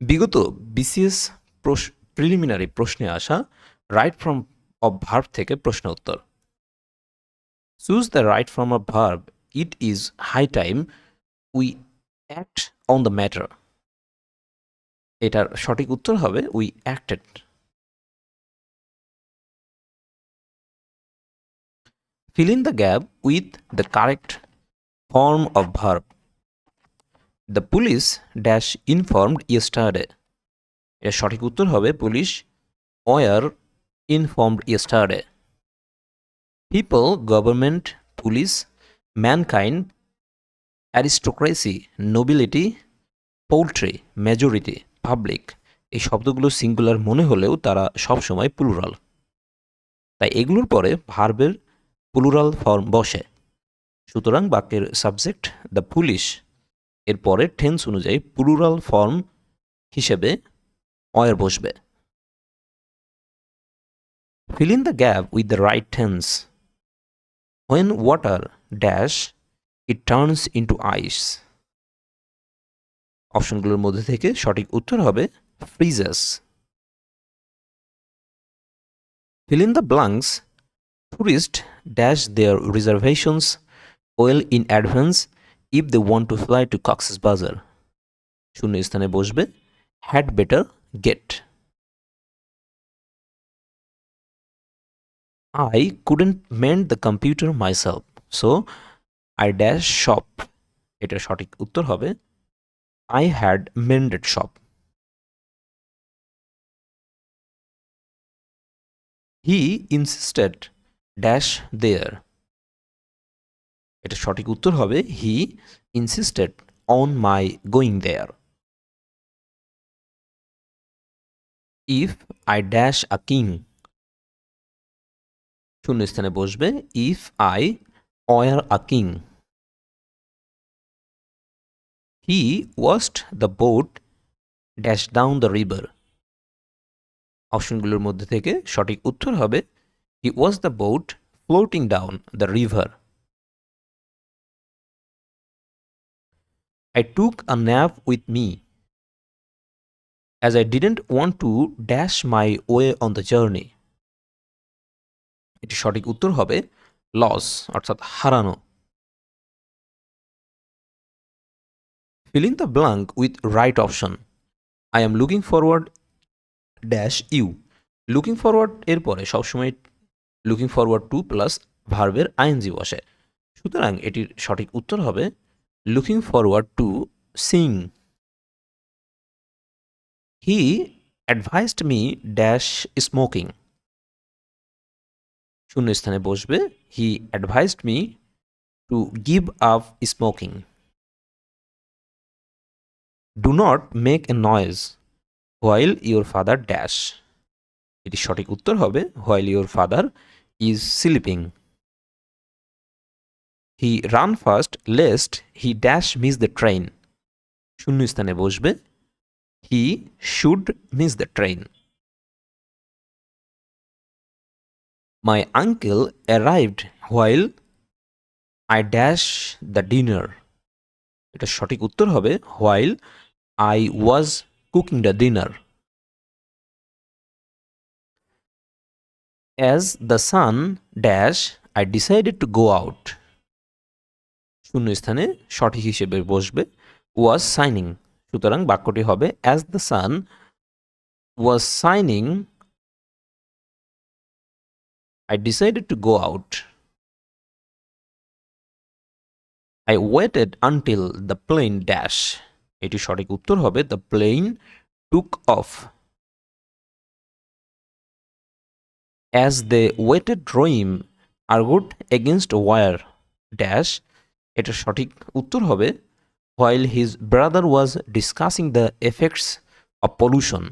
বিগত BCS preliminary প্রশ্নে আসা রাইট ফর্ম অফ ভার্ব থেকে প্রশ্ন উত্তর। Choose the right form of verb. It is high time we act on the matter. এটার সঠিক উত্তর হবে we acted. Fill in the gap with the correct form of verb. The police dash informed yesterday. এর সঠিক উত্তর হবে police were informed yesterday. People, government, police, mankind, aristocracy, nobility, poultry, majority, public এই শব্দগুলো সিঙ্গুলার মনে হলেও তারা সবসময় প্লুরাল, তাই এগুলোর পরে ভার্বের প্লুরাল ফর্ম বসে। সুতরাং বাক্যের সাবজেক্ট দ্য পুলিশ এর পরে টেন্স অনুযায়ী প্লুরাল ফর্ম হিসেবে অয়ের বসবে। Fill in the gap with the right tense. When water dash it turns into ice. অপশনগুলোর মধ্যে থেকে সঠিক উত্তর হবে freezes. Fill in the blanks. Tourists dash their reservations well in advance if they want to fly to Cox's Bazar. শূন্য স্থানে বসবে had better get. I couldn't mend the computer myself, so I dash shop. এটার সঠিক উত্তর হবে I had mended shop. He insisted dash there. এটা সঠিক উত্তর হবে he insisted on my going there. If I dash a king. শূন্য স্থানে বসবে if I were a king. He watched the boat dash down the river. অপশনগুলোর মধ্যে থেকে সঠিক উত্তর হবে he watched the boat floating down the river. I took a nap with me as I didn't want to dash my way on the journey. এটি সঠিক উত্তর হবে loss অর্থাৎ হারানো। Fill in the blank with right option. I am looking forward dash you. Looking forward এর পরে সবসময় looking forward to plus ভার্বের আইএনজি বসে, সুতরাং এটির সঠিক উত্তর হবে looking forward to Singh. He advised me dash smoking. শূন্য স্থানে বসবে he advised me to give up smoking. Do not make a noise while your father dash. এটি সঠিক উত্তর হবে while your father is sleeping. He ran fast lest he dash miss the train. শূন্য স্থানে বসবে he should miss the train. My uncle arrived while I dash the dinner. এটা সঠিক উত্তর হবে while I was cooking the dinner. As the sun dash I decided to go out. শূন্য স্থানে সঠিক হিসেবে বসবে ওয়াজ সাইনিং, সুতরাং বাক্যটি হবে as the sun was signing I decided to go out. I waited until the plane dash. এটি সঠিক উত্তর হবে the plane took off. As they waited Rohim argued against wire dash. এটার সঠিক উত্তর হবে while his brother was discussing the effects of pollution.